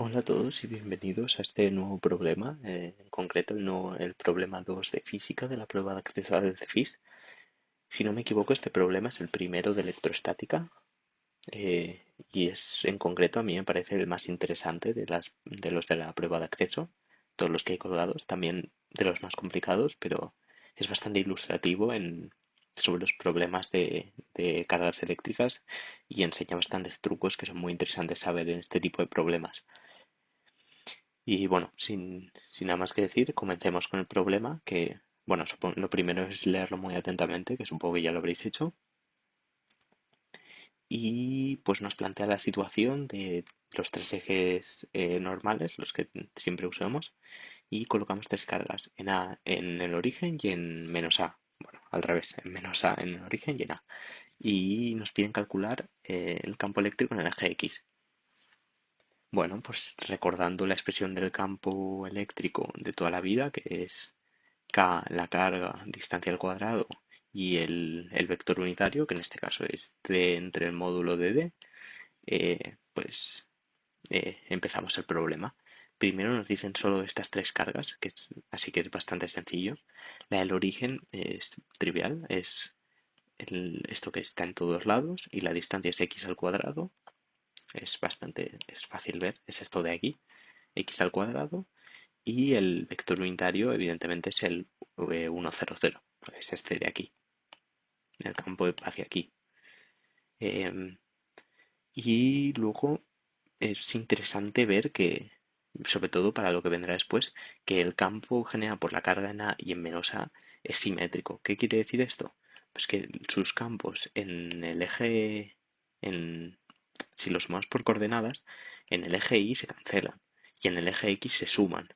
Hola a todos y bienvenidos a este nuevo problema, en concreto el problema 2 de física de la prueba de acceso al CEFIS. Si no me equivoco, este problema es el primero de electrostática y es en concreto a mí me parece el más interesante de los de la prueba de acceso, todos los que hay colgados, también de los más complicados, pero es bastante ilustrativo sobre los problemas de cargas eléctricas y enseña bastantes trucos que son muy interesantes saber en este tipo de problemas. Y bueno, sin nada más que decir, comencemos con el problema, que, bueno, lo primero es leerlo muy atentamente, que supongo que ya lo habréis hecho, y pues nos plantea la situación de los tres ejes normales, los que siempre usamos, y colocamos tres cargas en A en el origen y en menos A. Bueno, al revés, en menos A en el origen y en A. Y nos piden calcular el campo eléctrico en el eje X. Bueno, pues recordando la expresión del campo eléctrico de toda la vida, que es K, la carga, distancia al cuadrado, y el vector unitario, que en este caso es D entre el módulo de D, empezamos el problema. Primero nos dicen solo estas tres cargas, así que es bastante sencillo. La del origen es trivial, es esto que está en todos lados, y la distancia es x al cuadrado, es fácil ver, es esto de aquí, x al cuadrado, y el vector unitario evidentemente es el 1, 0, 0, es este de aquí, el campo hacia aquí. Em, y luego es interesante ver que, sobre todo para lo que vendrá después, que el campo generado por la carga en A y en menos A es simétrico. ¿Qué quiere decir esto? Pues que sus campos en el eje, en, si los sumamos por coordenadas, en el eje Y se cancelan y en el eje X se suman.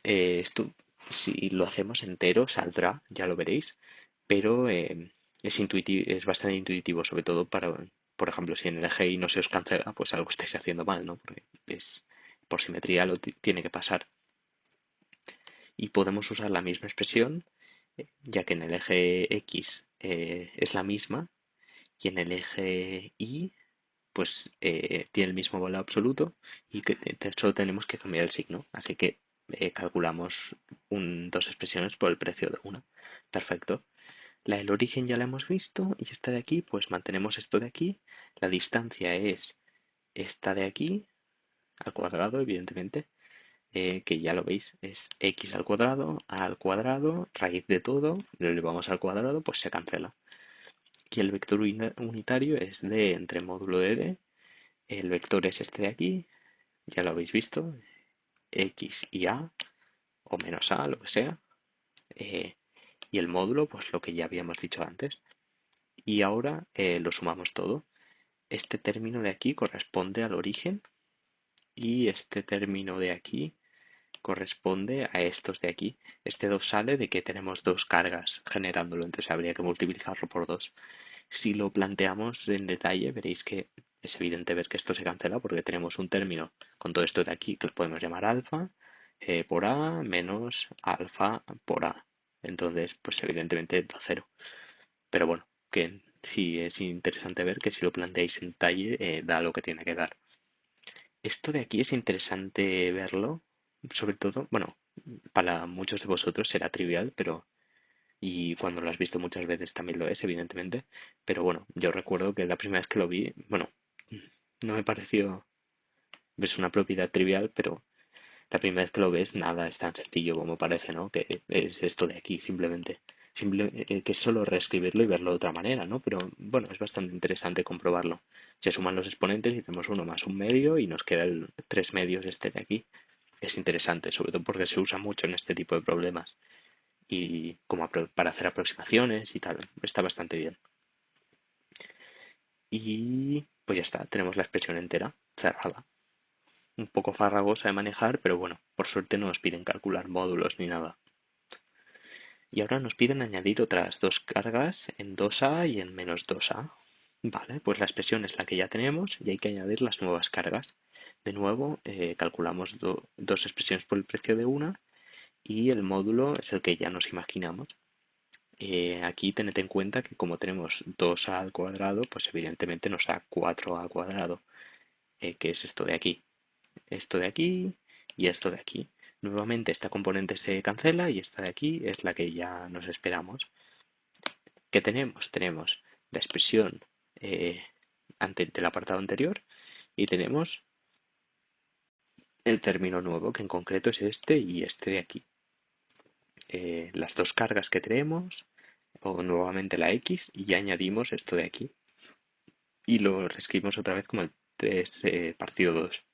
Esto, si lo hacemos entero, saldrá, ya lo veréis, pero es bastante intuitivo, sobre todo para, por ejemplo, si en el eje Y no se os cancela, pues algo estáis haciendo mal, ¿no? Porque por simetría tiene que pasar. Y podemos usar la misma expresión, ya que en el eje X es la misma, y en el eje Y, pues tiene el mismo valor absoluto, y que solo tenemos que cambiar el signo. Así que calculamos dos expresiones por el precio de una. Perfecto. La del origen ya la hemos visto y esta de aquí, pues mantenemos esto de aquí. La distancia es esta de aquí, al cuadrado, evidentemente, que ya lo veis, es x al cuadrado, raíz de todo, lo elevamos al cuadrado, pues se cancela. Y el vector unitario es d entre módulo de d, el vector es este de aquí, ya lo habéis visto, x y a, o menos a, lo que sea, eh, y el módulo, pues lo que ya habíamos dicho antes. Y ahora lo sumamos todo. Este término de aquí corresponde al origen y este término de aquí corresponde a estos de aquí. Este 2 sale de que tenemos dos cargas generándolo, entonces habría que multiplicarlo por 2. Si lo planteamos en detalle, veréis que es evidente ver que esto se cancela porque tenemos un término con todo esto de aquí que lo podemos llamar alfa por A menos alfa por A. Entonces, pues evidentemente da cero. Pero bueno, que sí es interesante ver que si lo planteáis en detalle, da lo que tiene que dar. Esto de aquí es interesante verlo, sobre todo, bueno, para muchos de vosotros será trivial, pero y cuando lo has visto muchas veces también lo es, evidentemente, pero bueno, yo recuerdo que la primera vez que lo vi, bueno, no me pareció, es una propiedad trivial, pero la primera vez que lo ves nada es tan sencillo como parece, ¿no? Que es esto de aquí, simplemente. Que es solo reescribirlo y verlo de otra manera, ¿no? Pero bueno, es bastante interesante comprobarlo. Se suman los exponentes y hacemos uno más un medio y nos queda el 3 medios este de aquí. Es interesante, sobre todo porque se usa mucho en este tipo de problemas y como para hacer aproximaciones y tal. Está bastante bien. Y pues ya está, tenemos la expresión entera cerrada. Un poco farragosa de manejar, pero bueno, por suerte no nos piden calcular módulos ni nada. Y ahora nos piden añadir otras dos cargas en 2A y en menos 2A. Vale, pues la expresión es la que ya tenemos y hay que añadir las nuevas cargas. De nuevo, calculamos dos expresiones por el precio de una y el módulo es el que ya nos imaginamos. Aquí tened en cuenta que como tenemos 2a al cuadrado, pues evidentemente nos da 4a al cuadrado, que es esto de aquí. esto de aquí y esto de aquí. Nuevamente esta componente se cancela y esta de aquí es la que ya nos esperamos. ¿Qué tenemos? Tenemos la expresión del apartado anterior y tenemos el término nuevo, que en concreto es este y este de aquí. Las dos cargas que tenemos, o nuevamente la x, y ya añadimos esto de aquí. Y lo reescribimos otra vez como el 3 partido 2.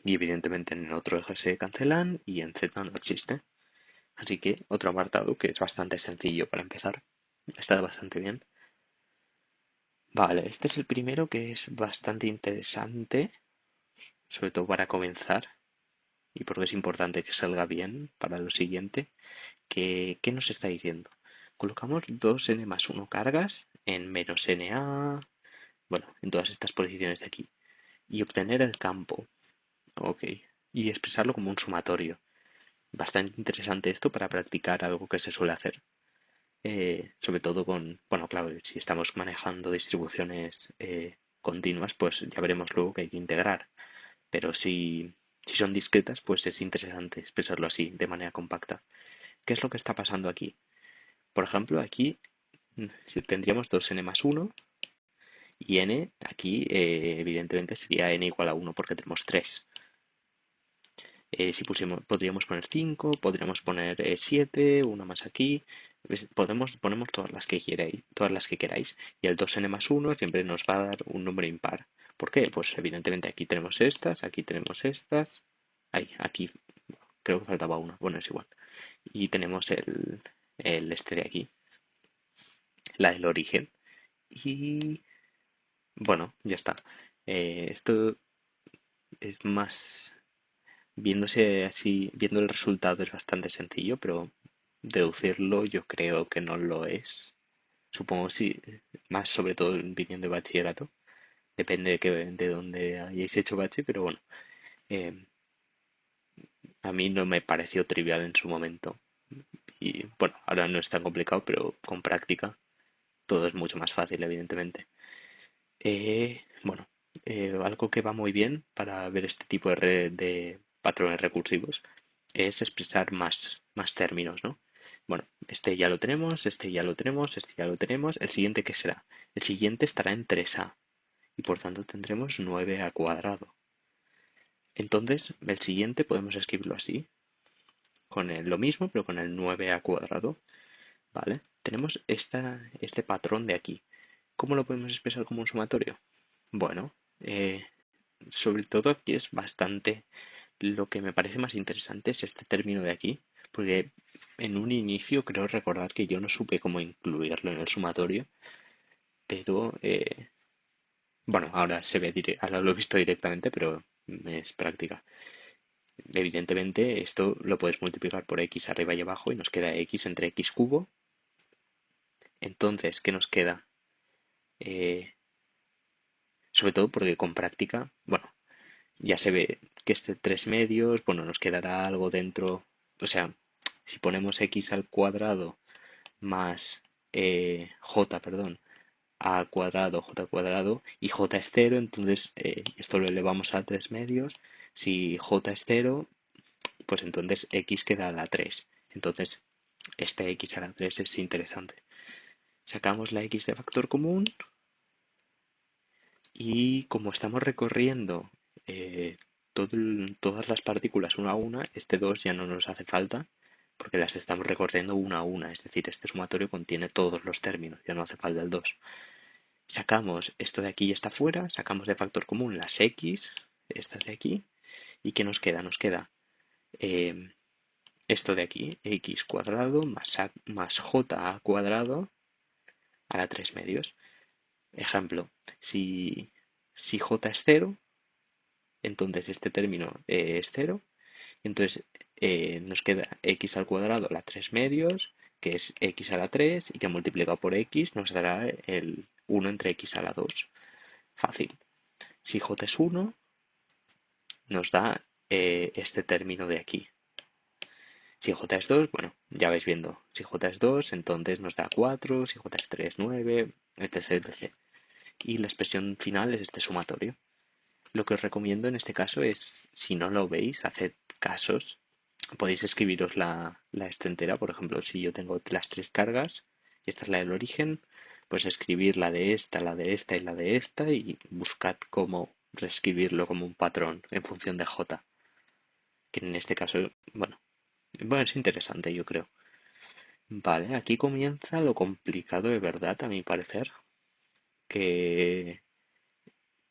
Y evidentemente en el otro eje se cancelan y en z no existe. Así que otro apartado que es bastante sencillo para empezar. Está bastante bien. Vale, este es el primero que es bastante interesante, sobre todo para comenzar, y porque es importante que salga bien para lo siguiente. ¿Qué nos está diciendo? Colocamos 2n+1 cargas en -na, bueno, en todas estas posiciones de aquí, y obtener el campo. Ok, y expresarlo como un sumatorio. Bastante interesante esto para practicar algo que se suele hacer. Sobre todo bueno, claro, si estamos manejando distribuciones continuas, pues ya veremos luego que hay que integrar. Pero si son discretas, pues es interesante expresarlo así, de manera compacta. ¿Qué es lo que está pasando aquí? Por ejemplo, aquí si tendríamos 2n+1 y n aquí evidentemente sería n igual a 1 porque tenemos 3. Si podríamos poner 5, podríamos poner 7, una más aquí. Ponemos todas las que queráis, todas las que queráis. Y el 2n+1 siempre nos va a dar un número impar. ¿Por qué? Pues evidentemente aquí tenemos estas, aquí tenemos estas. Aquí creo que faltaba una. Bueno, es igual. Y tenemos el este de aquí, la del origen. Y bueno, ya está. Esto es más, viéndose así, viendo el resultado es bastante sencillo, pero deducirlo yo creo que no lo es. Supongo sí, más sobre todo viniendo de bachillerato. Depende de dónde hayáis hecho bache, pero bueno, eh, a mí no me pareció trivial en su momento. Y bueno, ahora no es tan complicado, pero con práctica todo es mucho más fácil, evidentemente. Bueno, algo que va muy bien para ver este tipo de patrones recursivos es expresar más términos, ¿no? Bueno, este ya lo tenemos, este ya lo tenemos, este ya lo tenemos. ¿El siguiente qué será? El siguiente estará en 3a y por tanto tendremos 9a². Entonces, el siguiente podemos escribirlo así, con lo mismo, pero con el 9a². ¿Vale? Tenemos este patrón de aquí. ¿Cómo lo podemos expresar como un sumatorio? Bueno, sobre todo aquí es bastante, lo que me parece más interesante es este término de aquí, porque en un inicio creo recordar que yo no supe cómo incluirlo en el sumatorio, pero bueno, ahora lo he visto directamente, pero es práctica. Evidentemente esto lo puedes multiplicar por x arriba y abajo y nos queda x entre x cubo. Entonces, ¿qué nos queda? Sobre todo porque con práctica, bueno, ya se ve que este 3 medios, bueno, nos quedará algo dentro, o sea, si ponemos x² más perdón, a², y j es 0, entonces esto lo elevamos a 3 medios. Si j es 0, pues entonces x queda a la 3. Entonces, este x a la 3 es interesante. Sacamos la x de factor común y como estamos recorriendo eh, todas las partículas una a una, este 2 ya no nos hace falta porque las estamos recorriendo una a una, es decir, este sumatorio contiene todos los términos, ya no hace falta el 2. Sacamos esto de aquí y está fuera, sacamos de factor común las x, estas de aquí, y ¿qué nos queda? Nos queda eh, esto de aquí, x² más j² a la 3 medios. Ejemplo, si j es 0, entonces este término es 0, entonces nos queda x² a la 3 medios, que es x a la 3, y que multiplicado por x nos dará el 1 entre x a la 2. Fácil. Si j es 1, nos da este término de aquí. Si j es 2, bueno, ya vais viendo. Si j es 2, entonces nos da 4, si j es 3, 9, etc, etc. Y la expresión final es este sumatorio. Lo que os recomiendo en este caso es, si no lo veis, haced casos. Podéis escribiros la esto entera. Por ejemplo, si yo tengo las tres cargas y esta es la del origen, pues escribir la de esta, la de esta y la de esta y buscad cómo reescribirlo como un patrón en función de J. Que en este caso, bueno, es interesante, yo creo. Vale, aquí comienza lo complicado de verdad, a mi parecer, que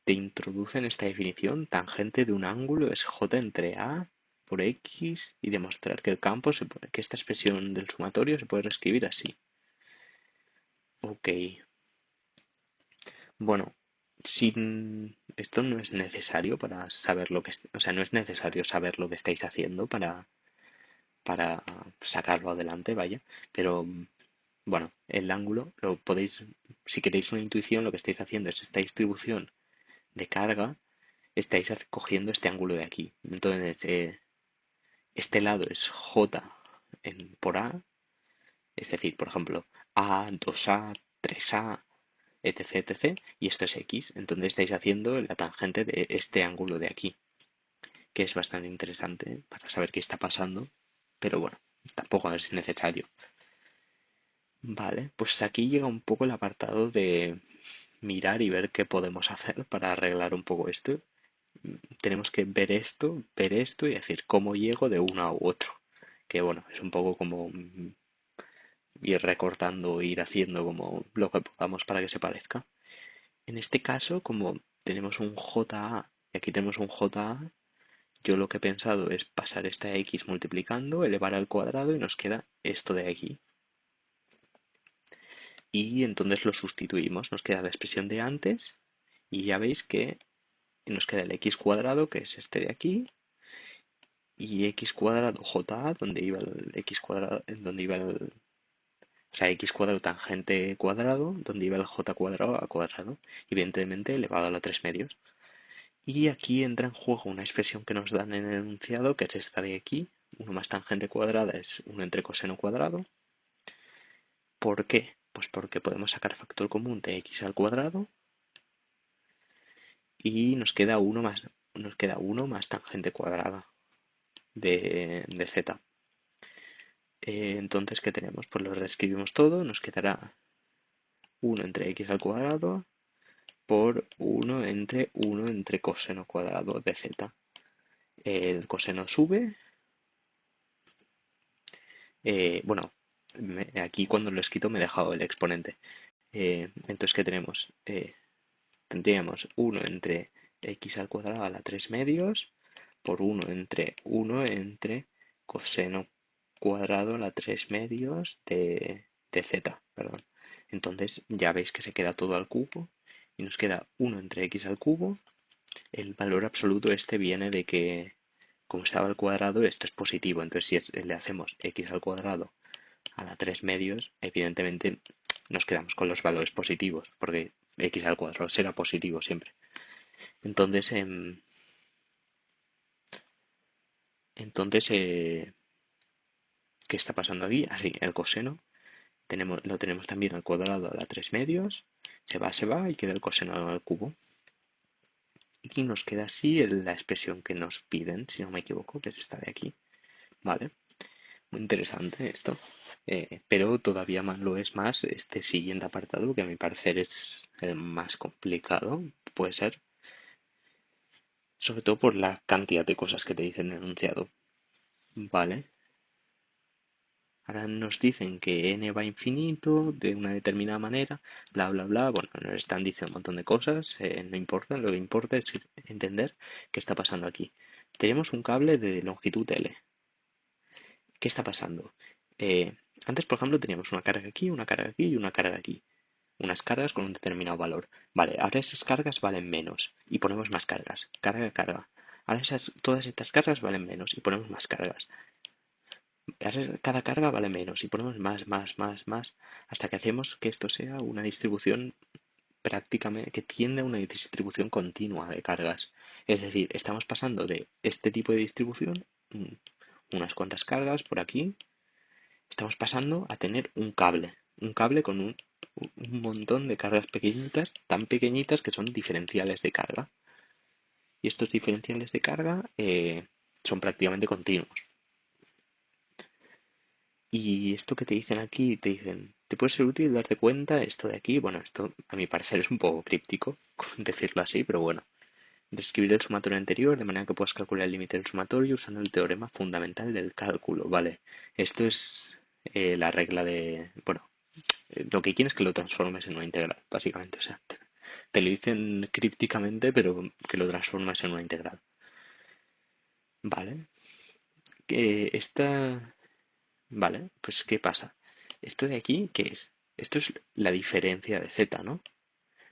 te introduce en esta definición tangente de un ángulo es j entre a por x y demostrar que el campo que esta expresión del sumatorio se puede reescribir así. Ok, bueno, sin esto no es necesario para saber lo que, o sea, no es necesario saber lo que estáis haciendo para sacarlo adelante, vaya, pero bueno, el ángulo lo podéis, si queréis una intuición, lo que estáis haciendo es esta distribución de carga, estáis cogiendo este ángulo de aquí. Entonces, este lado es J por A, es decir, por ejemplo, A, 2A, 3A, etc, etc, y esto es X. Entonces estáis haciendo la tangente de este ángulo de aquí, que es bastante interesante para saber qué está pasando, pero bueno, tampoco es necesario. Vale, pues aquí llega un poco el apartado de mirar y ver qué podemos hacer para arreglar un poco esto. Tenemos que ver esto y decir cómo llego de uno a otro. Que bueno, es un poco como ir recortando, ir haciendo como lo que podamos para que se parezca. En este caso, como tenemos un JA y aquí tenemos un JA, yo lo que he pensado es pasar esta X multiplicando, elevar al cuadrado y nos queda esto de aquí. Y entonces lo sustituimos, nos queda la expresión de antes y ya veis que nos queda el X cuadrado, que es este de aquí, y X cuadrado JA, donde iba el X cuadrado, donde iba el, o sea, X cuadrado tangente cuadrado, donde iba el J cuadrado a cuadrado, evidentemente elevado a la 3 medios. Y aquí entra en juego una expresión que nos dan en el enunciado, que es esta de aquí. 1 más tangente cuadrada es 1 entre coseno cuadrado. ¿Por qué? Pues porque podemos sacar factor común de x al cuadrado y nos queda 1 más tangente cuadrada de z. Entonces, ¿qué tenemos? Pues lo reescribimos todo, nos quedará 1 entre x al cuadrado por 1 entre coseno cuadrado de z. El coseno sube. Bueno, aquí cuando lo he escrito me he dejado el exponente. Entonces, ¿qué tenemos? Tendríamos 1 entre x al cuadrado a la 3 medios por 1 entre coseno cuadrado a la 3 medios de z, perdón. Entonces ya veis que se queda todo al cubo y nos queda 1 entre x al cubo. El valor absoluto este viene de que, como estaba al cuadrado, esto es positivo. Entonces si le hacemos x al cuadrado a la 3 medios, evidentemente nos quedamos con los valores positivos, porque x al cuadrado será positivo siempre. Entonces, ¿qué está pasando aquí? Así, el coseno lo tenemos también al cuadrado a la 3 medios, se va y queda el coseno al cubo. Y nos queda así la expresión que nos piden, si no me equivoco, que es esta de aquí. ¿Vale? Muy interesante esto. Pero todavía más lo es más este siguiente apartado, que a mi parecer es el más complicado, puede ser, sobre todo por la cantidad de cosas que te dicen en el enunciado. Vale. Ahora nos dicen que n va a infinito de una determinada manera, bla, bla, bla. Bueno, nos están diciendo un montón de cosas, no importa, lo que importa es entender qué está pasando aquí. Tenemos un cable de longitud L. ¿Qué está pasando? Antes, por ejemplo, teníamos una carga aquí, una carga aquí y una carga aquí. Unas cargas con un determinado valor. Vale, ahora esas cargas valen menos y ponemos más cargas. Carga, carga. Ahora todas estas cargas valen menos y ponemos más cargas. Cada carga vale menos y ponemos más, más, más, más, hasta que hacemos que esto sea una distribución prácticamente que tiende a una distribución continua de cargas. Es decir, estamos pasando de este tipo de distribución, unas cuantas cargas por aquí, estamos pasando a tener un cable con un montón de cargas pequeñitas, tan pequeñitas que son diferenciales de carga. Y estos diferenciales de carga son prácticamente continuos. Y esto que te dicen aquí, te dicen, ¿te puede ser útil darte cuenta esto de aquí? Bueno, esto a mi parecer es un poco críptico, decirlo así, pero bueno. Describir el sumatorio anterior de manera que puedas calcular el límite del sumatorio usando el teorema fundamental del cálculo. Vale, esto es la regla de... Bueno, lo que quieren es que lo transformes en una integral, básicamente. O sea, te lo dicen crípticamente, pero que lo transformes en una integral. Vale, que esta... Vale, pues ¿qué pasa? Esto de aquí, ¿qué es? Esto es la diferencia de z, ¿no?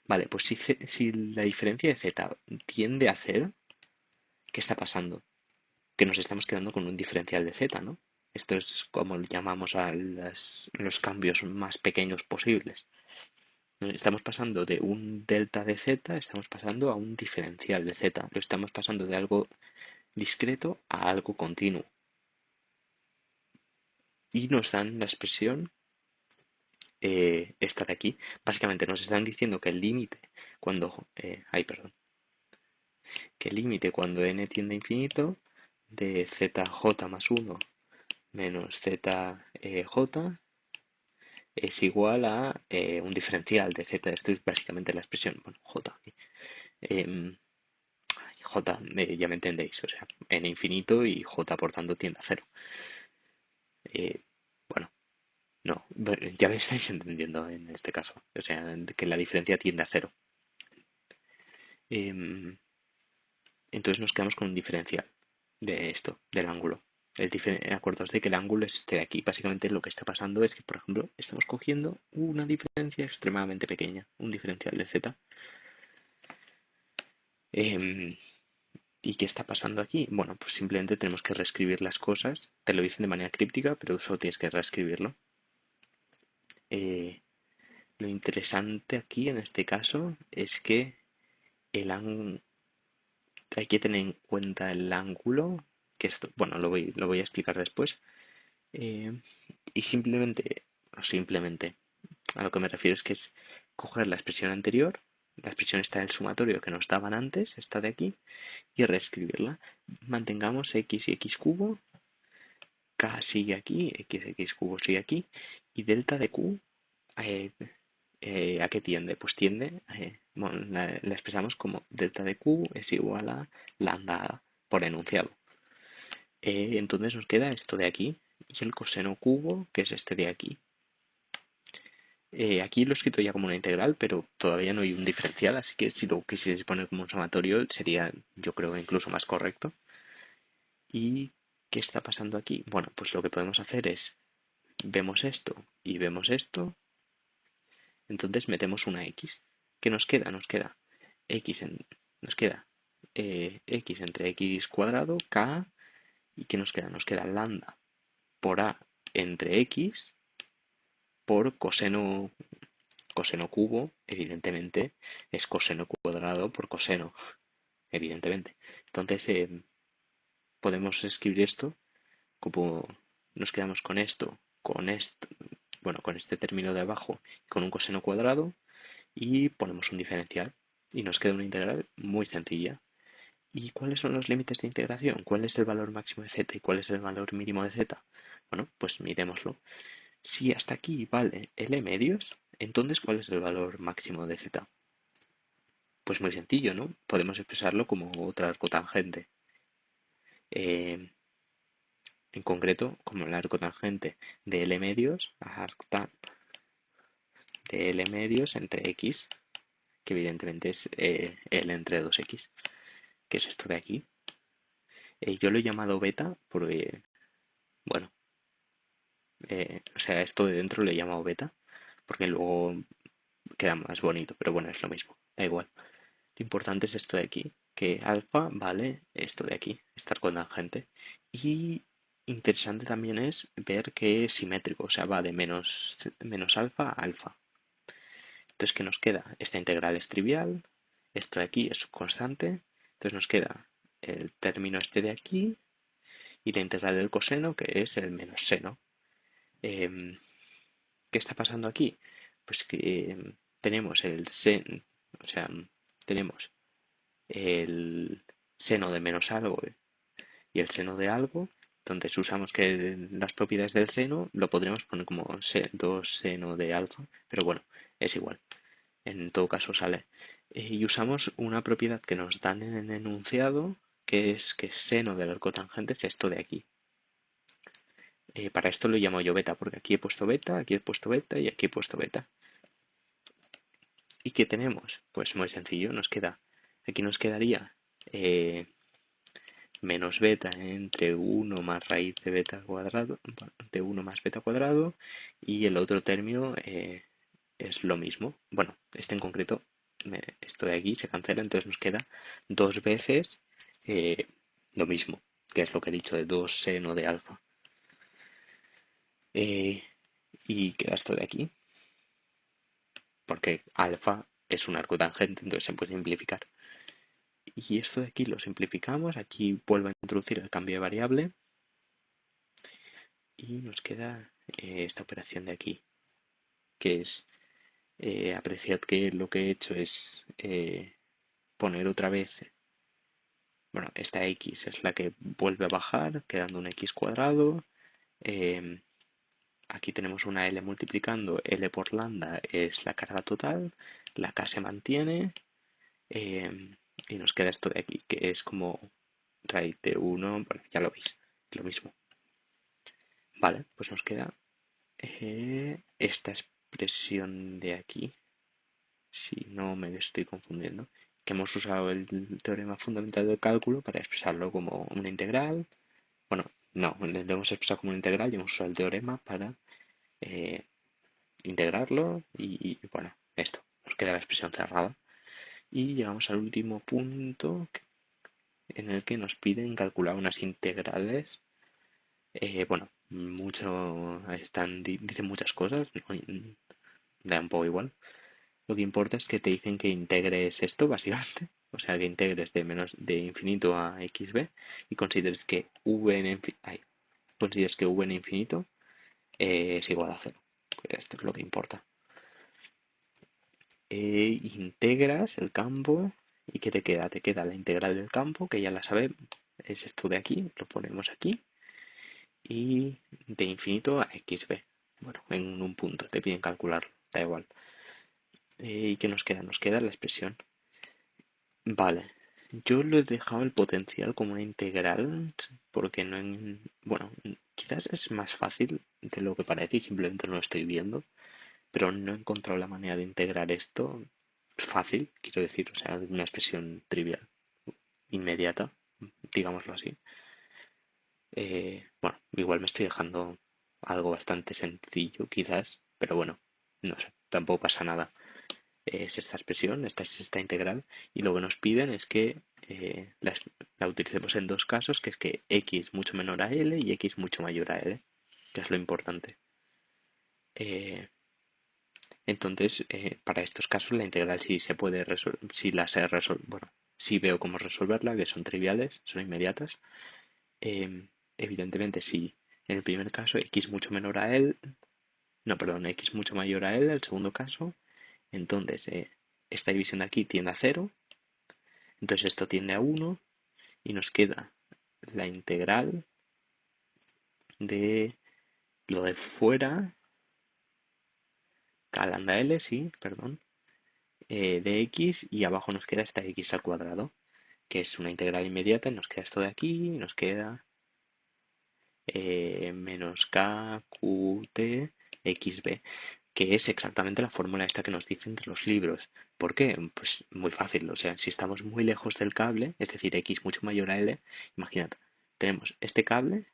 Vale, pues si la diferencia de z tiende a cero, ¿qué está pasando? Que nos estamos quedando con un diferencial de z, ¿no? Esto es como llamamos a los cambios más pequeños posibles. Estamos pasando de un delta de z, estamos pasando a un diferencial de z. Lo estamos pasando de algo discreto a algo continuo. Y nos dan la expresión esta de aquí. Básicamente nos están diciendo que el límite cuando... perdón. Que el límite cuando n tiende a infinito de zj más 1 menos zj es igual a un diferencial de z. Esto es básicamente la expresión, bueno, j. em, j, ya me entendéis, o sea, n infinito y j por tanto tiende a cero. Eh, bueno, no, ya me estáis entendiendo en este caso, o sea, que la diferencia tiende a cero. Em, entonces nos quedamos con un diferencial de esto, del ángulo. Acordaos de que el ángulo es este de aquí. Básicamente lo que está pasando es que, por ejemplo, estamos cogiendo una diferencia extremadamente pequeña, un diferencial de z. Em, ¿Y qué está pasando aquí? Bueno, pues simplemente tenemos que reescribir las cosas. Te lo dicen de manera críptica, pero solo tienes que reescribirlo. Eh, lo interesante aquí, en este caso, es que hay que tener en cuenta el ángulo, que esto, bueno, lo voy a explicar después. Eh, y simplemente, a lo que me refiero es que es coger la expresión anterior, la expresión está del sumatorio que nos daban antes, esta de aquí, y reescribirla. Mantengamos x y x cubo, k sigue aquí, x cubo sigue aquí, y delta de q, eh, ¿a qué tiende? Pues tiende, bueno, la expresamos como delta de q es igual a lambda por enunciado. Entonces nos queda esto de aquí y el coseno cubo, que es este de aquí. Aquí lo he escrito ya como una integral, pero todavía no hay un diferencial, así que si lo quisierais poner como un sumatorio sería, yo creo, incluso más correcto. ¿Y qué está pasando aquí? Bueno, pues lo que podemos hacer es, vemos esto y vemos esto, entonces metemos una x. ¿Qué nos queda? Nos queda x entre x cuadrado, k, ¿y qué nos queda? Nos queda lambda por a entre x por coseno cubo, evidentemente, es coseno cuadrado por coseno, evidentemente. Entonces, podemos escribir esto como nos quedamos con esto, bueno, con este término de abajo, con un coseno cuadrado y ponemos un diferencial y nos queda una integral muy sencilla. ¿Y cuáles son los límites de integración? ¿Cuál es el valor máximo de z y cuál es el valor mínimo de z? Bueno, pues miremoslo. Si hasta aquí vale L medios, entonces ¿cuál es el valor máximo de z? Pues muy sencillo, ¿no? Podemos expresarlo como otra arcotangente. Eh, en concreto, como el arcotangente de L medios, arctan de L medios entre X, que evidentemente es L entre 2X, que es esto de aquí. Yo lo he llamado beta porque, bueno, o sea, esto de dentro lo he llamado beta porque luego queda más bonito, pero bueno, es lo mismo, da igual. Lo importante es esto de aquí, que alfa vale esto de aquí, estar con tangente. Y interesante también es ver que es simétrico, o sea, va de menos alfa a alfa. Entonces, ¿qué nos queda? Esta integral es trivial, esto de aquí es constante, entonces nos queda el término este de aquí y la integral del coseno, que es el menos seno. Em, ¿Qué está pasando aquí? Pues que tenemos el sen, o sea, tenemos seno de menos algo y el seno de algo. Entonces usamos que las propiedades del seno lo podríamos poner como 2 seno de alfa, pero bueno, es igual. En todo caso sale. Y usamos una propiedad que nos dan en el enunciado, que es que seno del arco tangente es esto de aquí. Para esto lo llamo yo beta, porque aquí he puesto beta, aquí he puesto beta y aquí he puesto beta. ¿Y qué tenemos? Pues muy sencillo, aquí nos quedaría menos beta entre 1 más raíz de beta cuadrado, de 1 más beta cuadrado, y el otro término es lo mismo. Bueno, este en concreto, esto de aquí se cancela, entonces nos queda 2 veces eh, lo mismo, que es lo que he dicho de 2 seno de alfa. Eh, y queda esto de aquí, porque alfa es un arco tangente, entonces se puede simplificar. Y esto de aquí lo simplificamos, aquí vuelvo a introducir el cambio de variable y nos queda esta operación de aquí, que es, apreciad que lo que he hecho es poner otra vez, bueno, esta x es la que vuelve a bajar, quedando un x cuadrado. eh, Aquí tenemos una L multiplicando, L por lambda es la carga total, la K se mantiene y nos queda esto de aquí, que es como raíz de 1, bueno, ya lo veis, lo mismo. Vale, pues nos queda esta expresión de aquí, si no me estoy confundiendo, que hemos usado el teorema fundamental del cálculo para expresarlo como una integral. Bueno, no, lo hemos expresado como una integral y hemos usado el teorema para eh, integrarlo y bueno, esto, nos queda la expresión cerrada. Y llegamos al último punto en el que nos piden calcular unas integrales. Bueno, dicen muchas cosas, ¿no? Da un poco igual. Lo que importa es que te dicen que integres esto, básicamente. O sea, que integres de infinito a xb y consideres que v en infinito es igual a cero. Esto es lo que importa. Integras el campo y ¿qué te queda? Te queda la integral del campo, que ya la sabemos, es esto de aquí, lo ponemos aquí, y de infinito a xb. Bueno, en un punto, te piden calcularlo, da igual. ¿Y qué nos queda? Nos queda la expresión. Vale, yo lo he dejado el potencial como una integral porque no... Bueno, quizás es más fácil de lo que parece y simplemente no lo estoy viendo, pero no he encontrado la manera de integrar esto fácil, quiero decir, o sea, de una expresión trivial, inmediata, digámoslo así. Bueno, igual me estoy dejando algo bastante sencillo, quizás, pero bueno, no sé, tampoco pasa nada. Es esta expresión, esta es esta integral, y lo que nos piden es que la utilicemos en dos casos, que es que x mucho menor a l y x mucho mayor a l, que es lo importante. Entonces, para estos casos la integral sí se puede resolver, si la sé resolver, bueno, sí veo cómo resolverla, que son triviales, son inmediatas. Evidentemente, si en el primer caso x mucho menor a l, no, perdón, x mucho mayor a l, el segundo caso, entonces esta división de aquí tiende a 0, entonces esto tiende a 1 y nos queda la integral de lo de fuera, k lambda l, sí, perdón, de x y abajo nos queda esta x al cuadrado, que es una integral inmediata y nos queda esto de aquí y nos queda menos k qt xb, que es exactamente la fórmula esta que nos dicen de los libros. ¿Por qué? Pues muy fácil, o sea, si estamos muy lejos del cable, es decir, x mucho mayor a l, imagínate, tenemos este cable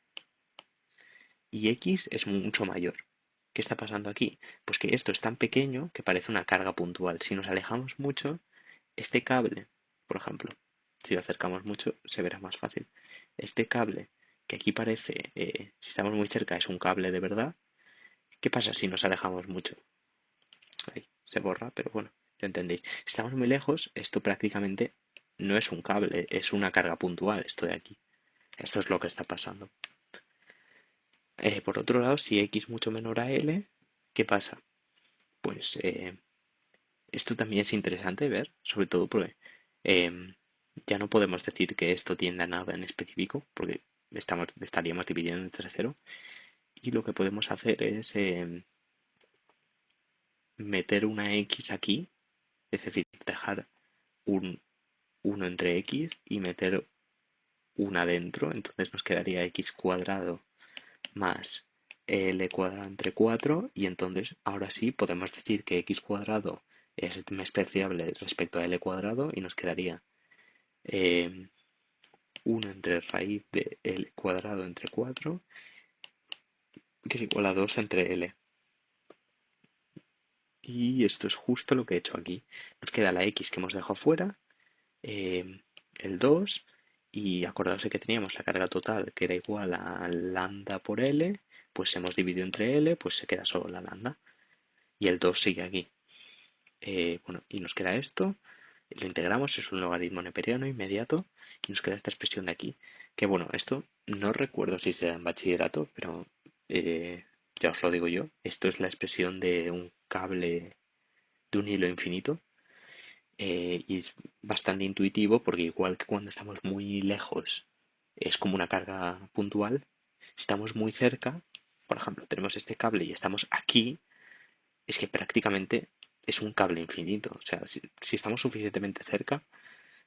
y x es mucho mayor. ¿Qué está pasando aquí? Pues que esto es tan pequeño que parece una carga puntual. Si nos alejamos mucho, este cable, por ejemplo, si lo acercamos mucho, se verá más fácil. Este cable, que aquí parece, si estamos muy cerca, es un cable de verdad. ¿Qué pasa si nos alejamos mucho? Ahí, se borra, pero bueno, lo entendéis. Si estamos muy lejos, esto prácticamente no es un cable, es una carga puntual, esto de aquí. Esto es lo que está pasando. Por otro lado, si x mucho menor a l, ¿qué pasa? Pues esto también es interesante ver, sobre todo porque Ya no podemos decir que esto tienda a nada en específico, porque estaríamos dividiendo entre cero. Y lo que podemos hacer es meter una x aquí, es decir, dejar un uno entre x y meter una dentro. Entonces nos quedaría x cuadrado más l cuadrado entre 4 y entonces ahora sí podemos decir que x cuadrado es despreciable respecto a l cuadrado y nos quedaría eh, 1 entre raíz de l cuadrado entre 4 que es igual a 2 entre l. Y esto es justo lo que he hecho aquí. Nos queda la x que hemos dejado fuera, eh, el 2 y acordaos de que teníamos la carga total que era igual a lambda por L, pues hemos dividido entre L, pues se queda solo la lambda y el 2 sigue aquí. Bueno, y nos queda esto, lo integramos, es un logaritmo neperiano inmediato y nos queda esta expresión de aquí, que bueno, esto no recuerdo si se da en bachillerato, pero ya os lo digo yo, esto es la expresión de un cable de un hilo infinito y es bastante intuitivo porque igual que cuando estamos muy lejos es como una carga puntual, si estamos muy cerca, por ejemplo, tenemos este cable y estamos aquí, es que prácticamente es un cable infinito. O sea, si estamos suficientemente cerca,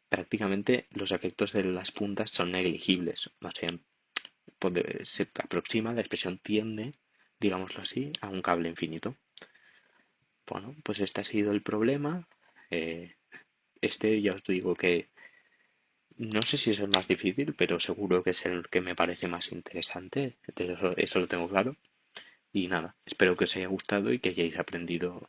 prácticamente los efectos de las puntas son negligibles. O sea, se aproxima, la expresión tiende, digámoslo así, a un cable infinito. Bueno, pues este ha sido el problema. Eh, este ya os digo que no sé si es el más difícil, pero seguro que es el que me parece más interesante. Eso lo tengo claro. Y nada, espero que os haya gustado y que hayáis aprendido